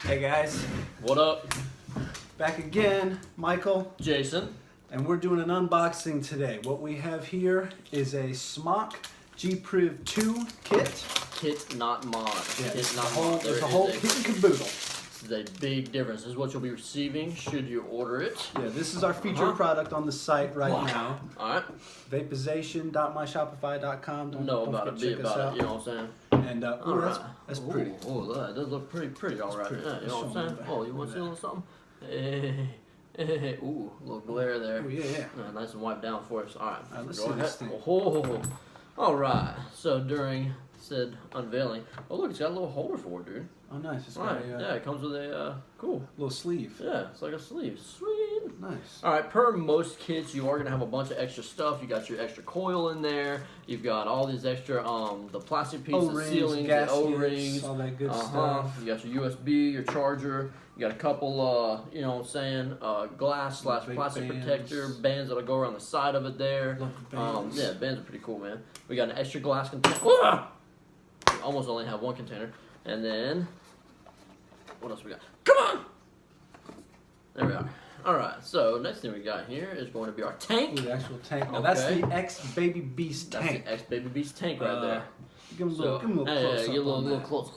Hey guys, What up? back again, Michael, Jason. and we're doing an unboxing today. What we have here is a SMOK G-Priv 2 kit. Kit, not mod. Yeah, Kit, not whole, mod. there's a whole kit and caboodle. This is a big difference. This is what you'll be receiving should you order it. Yeah, this is our featured product on the site right now. Alright. Vapeization.myshopify.com. Know Don't about forget it, to be check us about out. it, you know what I'm saying? And Alright. that's pretty. Oh, that does look pretty alright. pretty. Yeah, you know what Show I'm me saying? that. Oh, you want to see a little something? Hey. Ooh, a little glare there. Oh, yeah. Nice and wiped down for us. Alright, Alright, let's go see ahead. this thing. Oh, alright. So during said unveiling, oh look, it's got a little holder for it, dude. Oh, nice. It's got Alright, a yeah, it comes with a cool. little sleeve. Yeah, it's like a sleeve. Sweet. Nice. All right, per most kits, you are gonna have a bunch of extra stuff. You got your extra coil in there. You've got all these extra, the plastic pieces, the O-rings, sealings, the gaskets, O-rings, all that good stuff. You got your USB, your charger. You got a couple, you know what I'm saying, glass / Big plastic bands. protector bands that'll go around the side of it there. Love the bands. Yeah, bands are pretty cool, man. We got an extra glass container. We almost only have one container, and then what else we got? Come on. There we are. All right, so next thing we got here is going to be our tank. Ooh, the actual tank. Now Okay. that's the X-Baby Beast That's tank. the X-Baby Beast tank right there. Give him a little, give him a little yeah, close get up a little, on little that. close.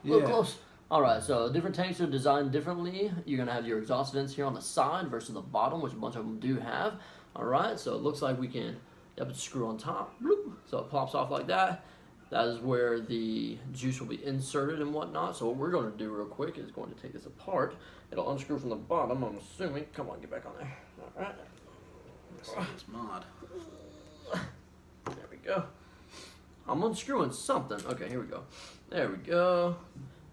Little Yeah. close. All right, so different tanks are designed differently. You're gonna have your exhaust vents here on the side versus the bottom, which a bunch of them do have. All right, so it looks like we can. Yep, it's screw on top. Bloop. So it pops off like that. That is where the juice will be inserted and whatnot. So what we're going to do real quick is going to take this apart. It'll unscrew from the bottom, I'm assuming. Come on, get back on there. All right. This mod. There we go. I'm unscrewing something. Okay, here we go. There we go.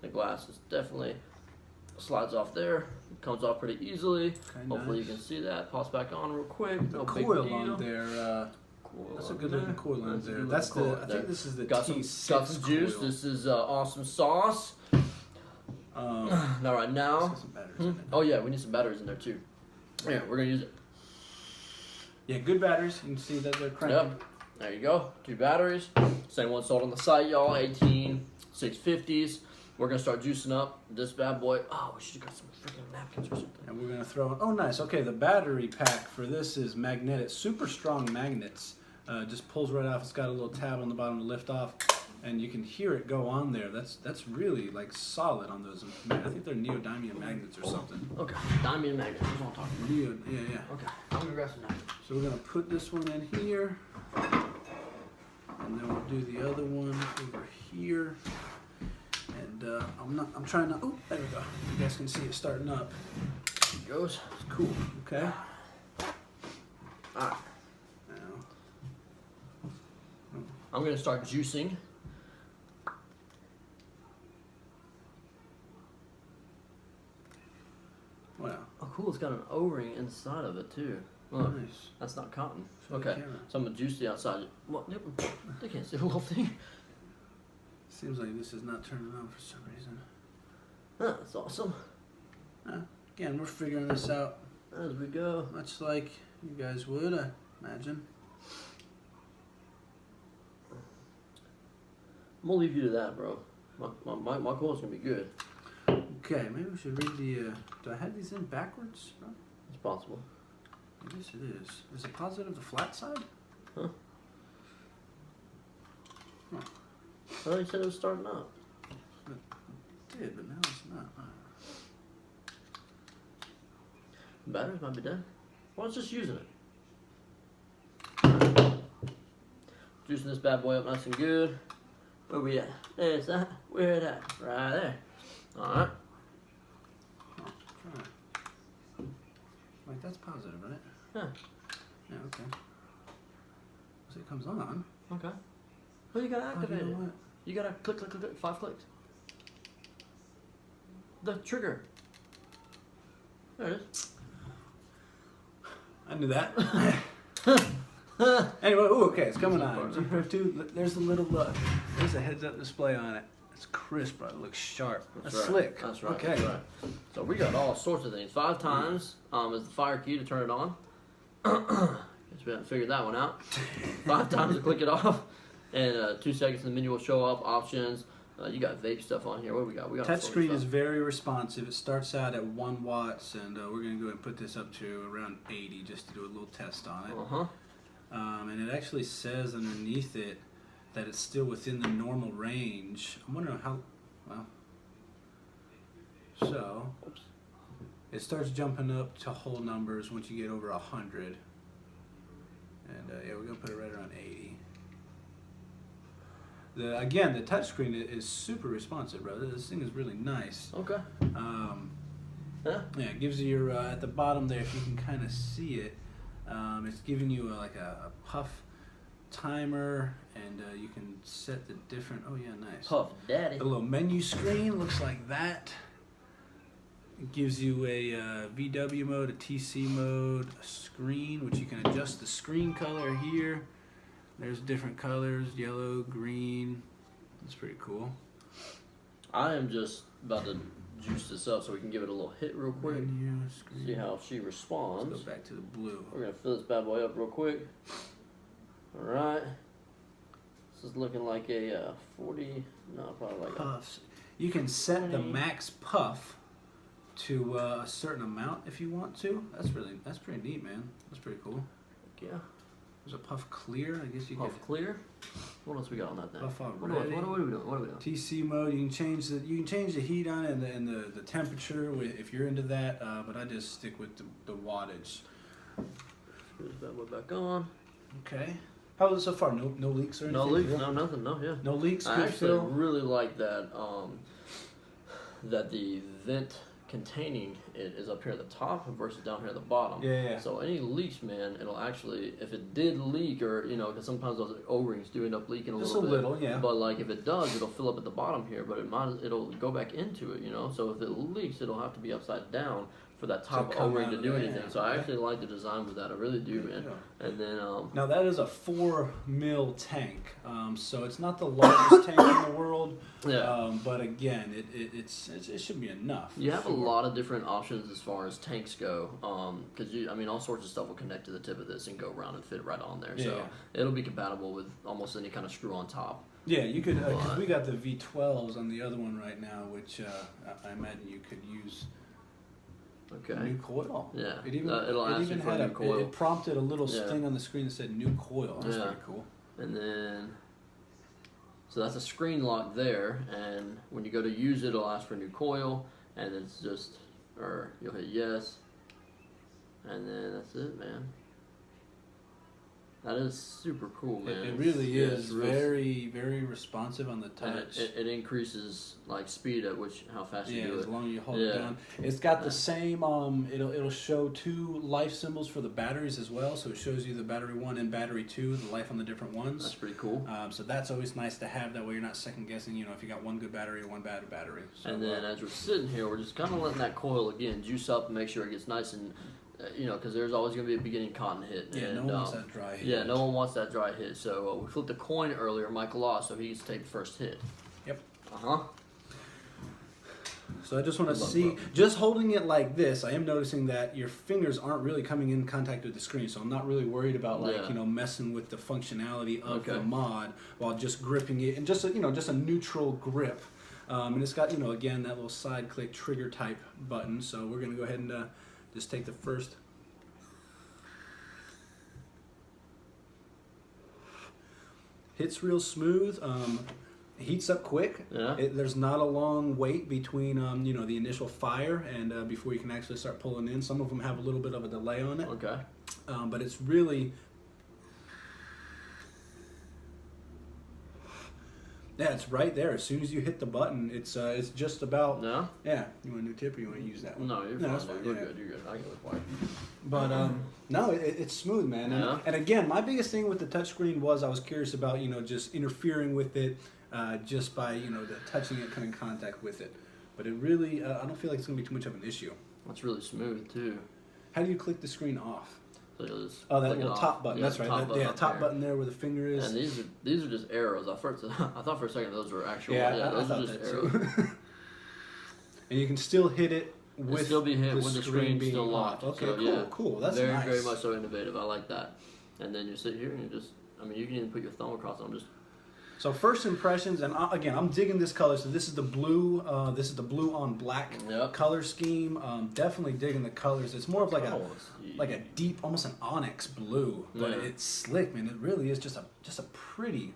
The glass is definitely slides off there. It comes off pretty easily. Okay, Hopefully nice. you can see that. Pops back on real quick. The No big coil deal. on there. That's a good looking coil on That's a there. good That's looking the. coil I there. think this is the Got some T6 juice. coil. This is awesome sauce. Now right now. Got some batteries in it. Oh yeah, we need some batteries in there too. Yeah, we're gonna use it. Yeah, good batteries. You can see that they're cranking. Yep. There you go. 2 batteries. Same one sold on the site, y'all. 18 650s. We're gonna start juicing up this bad boy. Oh, we should have got some freaking napkins or something. And we're gonna throw in. Oh, nice. Okay, the battery pack for this is magnetic, super strong magnets. Just pulls right off. It's got a little tab on the bottom to lift off, and you can hear it go on there. That's really like solid on those. I think they're neodymium magnets or something. Okay. Diamond magnet. That's what I'm talking about. Yeah. Okay. I'm gonna grab some napkins. So we're gonna put this one in here, and then we'll do the other one over here. And I'm trying to. Oh, there we go. You guys can see it starting up. Here goes. It's cool. Okay. Alright. Now, I'm gonna start juicing. wow. Oh cool, it's got an O-ring inside of it too. Look, Nice. that's not cotton. Show the Okay. camera. So I'm gonna juice the outside. What? They can't see the little thing. Seems like this is not turning on for some reason. That's awesome. Again, we're figuring this out As we go. much like you guys would, I imagine. I'm gonna leave you to that, bro. My coil's gonna be good. Okay, maybe we should read the. Do I have these in backwards? No? It's possible. I guess it is. Is it positive the flat side? Huh? I thought you said it was starting up. It did, but now it's not. The batteries might be dead. Well, it's just using it. Juicing this bad boy up nice and good. Where we at? There's that. Where it at? Right there. Alright. Like that's positive, right? Yeah. Yeah, okay. So it comes on. Okay. Well, you gotta activate you know it. what? You gotta click, 5 clicks. The trigger. There it is. I knew that. Anyway, ooh, okay, it's coming on. G-Priv 2, there's a little there's a heads-up display on it. It's crisp, but it looks sharp. That's right. slick. That's right. Okay. That's right. So we got all sorts of things. 5 times is the fire key to turn it on. Guess we haven't figured that one out. 5 times to click it off. And 2 seconds, the menu will show up. Options. You got vape stuff on here. What do we got? We got Touchscreen is very responsive. It starts out at 1 watts, and we're going to go ahead and put this up to around 80 just to do a little test on it. And it actually says underneath it that it's still within the normal range. I'm wondering how, well, so it starts jumping up to whole numbers once you get over 100. And yeah, we're going to put it right around 80. Again, the touchscreen is super responsive, bro. This thing is really nice. Okay. Yeah, it gives you your, at the bottom there, if you can kind of see it, it's giving you like a puff timer, and you can set the different, oh yeah, nice. Puff daddy. The little menu screen looks like that. It gives you a VW mode, a TC mode, a screen, which you can adjust the screen color here. There's different colors, yellow, green. That's pretty cool. I am just about to juice this up so we can give it a little hit real quick. Menu, screen. See how she responds. Let's go back to the blue. We're going to fill this bad boy up real quick. Alright. This is looking like a 40, no, probably like puffs. You can set the max puff to a certain amount if you want to. That's pretty neat, man. That's pretty cool. Yeah. There's a puff clear. I guess you puff could clear. What else we got on that thing? puff What already. are we doing? What are we doing? TC mode. You can change the heat on it and the temperature if you're into that. But I just stick with the wattage. Screw this bad boy back on. Okay. How is it so far? No leaks or anything? No leaks. No nothing. No, yeah. No leaks. I Good actually fill. really like that. That the vent containing it is up here at the top versus down here at the bottom. Yeah. So any leaks, man, it'll actually, if it did leak, or because sometimes those O-rings do end up leaking Just little bit. a little, yeah. But like if it does, it'll fill up at the bottom here, but it'll go back into it, So if it leaks, it'll have to be upside down for that top O-ring to do anything. So I actually like the design with that. I really do, man. Yeah. And then now that is a 4 mil tank, so it's not the largest tank in the world. Yeah. But again, it should be enough. You have a lot of different options as far as tanks go, because all sorts of stuff will connect to the tip of this and go around and fit right on there. So it'll be compatible with almost any kind of screw on top. Yeah, you could. Cause we got the V12s on the other one right now, which I imagine you could use. Okay. New coil. Yeah. It even it'll ask you for a new coil. It prompted a little thing on the screen that said new coil. That's pretty cool. And then, so that's a screen lock there, and when you go to use it, it'll ask for a new coil, and it's just, or you'll hit yes, and then that's it, man. That is super cool, man. It really is very, very responsive on the touch. It increases like speed at how fast you do it. Yeah, as long as you hold it down. It's got the same. It'll show 2 life symbols for the batteries as well. So it shows you the battery 1 and battery 2, the life on the different ones. That's pretty cool. So that's always nice to have. That way you're not second guessing. If you got one good battery or one bad battery. So, and then as we're sitting here, we're just kind of letting that coil again juice up and make sure it gets nice and. Because there's always going to be a beginning cotton hit. Yeah, and, no one wants that dry hit. Yeah, no one wants that dry hit. So we flipped a coin earlier. Michael lost, so he gets to take the first hit. Yep. So I just want to see, just holding it like this, I am noticing that your fingers aren't really coming in contact with the screen. So I'm not really worried about messing with the functionality of the mod while just gripping it and just a neutral grip. And it's got again that little side click trigger type button. So we're gonna go ahead and just take the first. Hits real smooth. Heats up quick. Yeah. There's not a long wait between the initial fire and before you can actually start pulling in. Some of them have a little bit of a delay on it. Okay. But it's really. Yeah, it's right there. As soon as you hit the button, it's just about. No. Yeah. You want a new tip or you want to use that one? No, you're fine. That's fine. You're good. You're good. I can look white. But no, it's smooth, man. And again, my biggest thing with the touchscreen was I was curious about just interfering with it, just by touching it, coming in contact with it. But it really, I don't feel like it's gonna be too much of an issue. That's really smooth too. How do you click the screen off? So you'll just that little top button. Yeah, that's right. Top button there where the finger is. And these are just arrows. I thought for a second those were actual. Yeah, those I are thought just that arrows. too. And you can still hit it with still be hit the when the screen screen's still being locked. off. Okay, So, cool. That's very, nice. very much so innovative. I like that. And then you sit here and you can even put your thumb across it. I'm just So first impressions, and again, I'm digging this color. So this is the blue. This is the blue on black color scheme. Definitely digging the colors. It's more of like a deep, almost an onyx blue, but it's slick, man. It really is just a pretty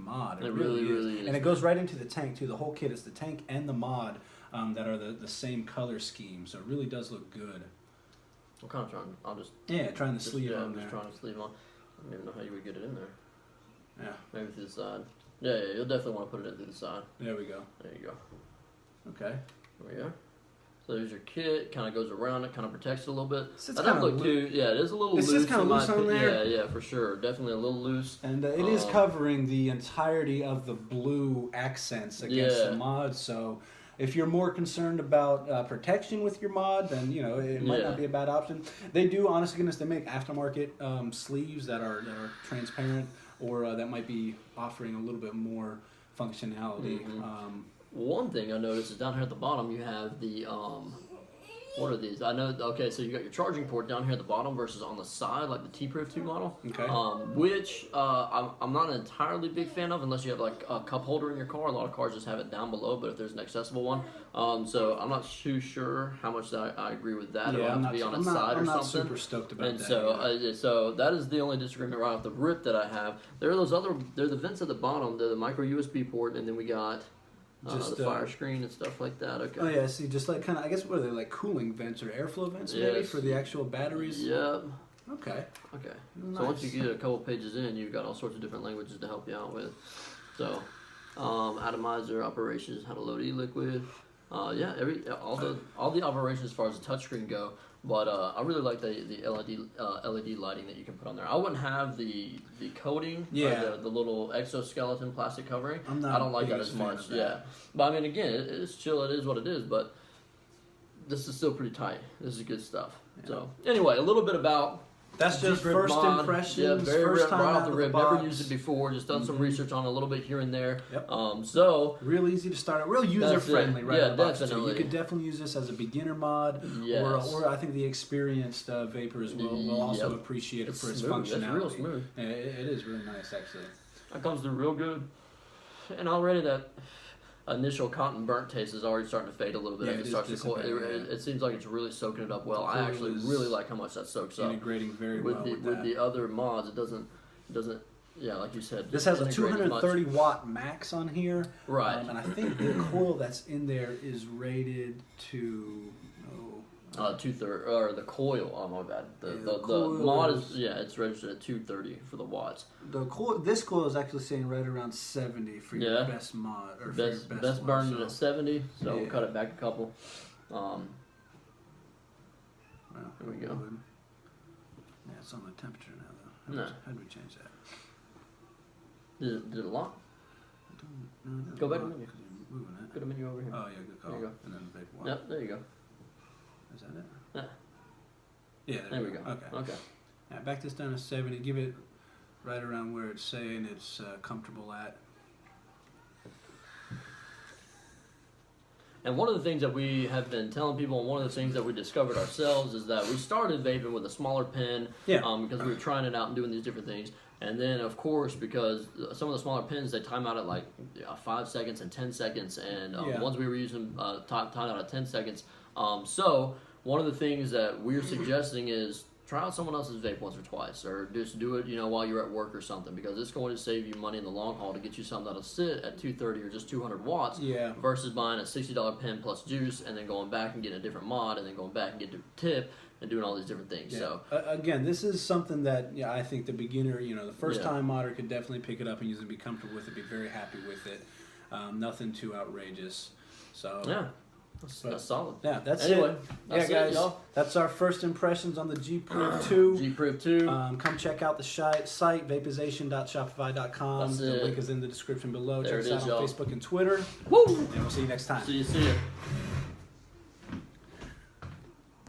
mod. It really is. And it goes right into the tank too. The whole kit is the tank and the mod that are the same color scheme. So it really does look good. I'm kind of trying. I'll just trying to sleeve on there. Just trying to sleeve on. I don't even know how you would get it in there. Yeah. Maybe through the side. Yeah, you'll definitely want to put it in through the side. There we go. There you go. Okay. There we go. So there's your kit. Kind of goes around it. Kind of protects it a little bit. That doesn't look too. Yeah, it is a little loose. It's just kind of loose on there. Yeah, for sure. Definitely a little loose. And it is covering the entirety of the blue accents against the mod. So if you're more concerned about protection with your mod, then it might not be a bad option. They do, honest to goodness, they make aftermarket sleeves that are transparent, or that might be offering a little bit more functionality. One thing I noticed is down here at the bottom you have the what are these? I know. Okay, so you got your charging port down here at the bottom versus on the side, like the G-Priv 2 model. Okay. Which I'm not an entirely big fan of unless you have like a cup holder in your car. A lot of cars just have it down below, but if there's an accessible one, so I'm not too sure how much I agree with that. It'll have to be on its side or something. I'm not super stoked about that. So that is the only disagreement right off the rip that I have. There are they're the vents at the bottom. They're the micro USB port, and then we got. Just the fire screen and stuff like that. Okay. Oh yeah, see, just like kind of, I guess what are they, like cooling vents or airflow vents maybe for the actual batteries? Yep. Okay. Nice. So once you get a couple pages in, you've got all sorts of different languages to help you out with. So, atomizer operations, how to load e-liquid. All the operations as far as the touchscreen go. But I really like the LED lighting that you can put on there. I wouldn't have the coating, the little exoskeleton plastic covering. I don't like that as much. But I mean, again, it's chill. It is what it is. But this is still pretty tight. This is good stuff. Yeah. So anyway, a little bit about. That's just first impressions. Yeah, first time right off the rib. Never used it before. Just done some research on it a little bit here and there. Yep. So real easy to start. Real user friendly, right? Yeah, definitely. You could definitely use this as a beginner mod, or I think the experienced vapors will also appreciate it for its functionality. It's real smooth. Yeah, it is really nice, actually. That comes through real good, and already that initial cotton burnt taste is already starting to fade a little bit. It starts to cool. It seems like it's really soaking it up well. I actually really like how much that soaks up. Integrating very well with the other mods. It doesn't. Yeah, like you said. This has a 230 watt max on here. Right. And I think the coil that's in there is rated to. 230 or the coil. Oh my bad. The mod is it's registered at 230 for the watts. This coil is actually saying right around 70 for your best mod or best for your best burned at 70. So we'll cut it back a couple. Here we go. Yeah, it's on the temperature now though. How do we change that? Did it lock? No, go back to the menu. Moving it. Go to the menu over here. Oh yeah, good call. There you go. And then vapor one. Yep, there you go. Is that it? Yeah. Yeah, there we go. Okay. Yeah, back this down to 70. Give it right around where it's saying it's comfortable at. And one of the things that we have been telling people, and one of the things that we discovered ourselves, is that we started vaping with a smaller pen because we were trying it out and doing these different things. And then, of course, because some of the smaller pens, they time out at like 5 seconds and 10 seconds. And ones we were using timed out at 10 seconds. So one of the things that we're suggesting is try out someone else's vape once or twice, or just do it, while you're at work or something, because it's going to save you money in the long haul to get you something that'll sit at 230 or just 200 watts versus buying a $60 pen plus juice and then going back and getting a different mod and then going back and getting a tip and doing all these different things. So again, this is something that I think the beginner, the first time modder could definitely pick it up and use it and be comfortable with it, be very happy with it. Nothing too outrageous. So that's solid. Yeah, that's anyway, it. That's guys, it, y'all. That's our first impressions on the G-Priv 2. G-Priv 2. Come check out the site, vapeization.shopify.com. The link is in the description below. There check us out on y'all. Facebook and Twitter. Woo! And we'll see you next time. See you.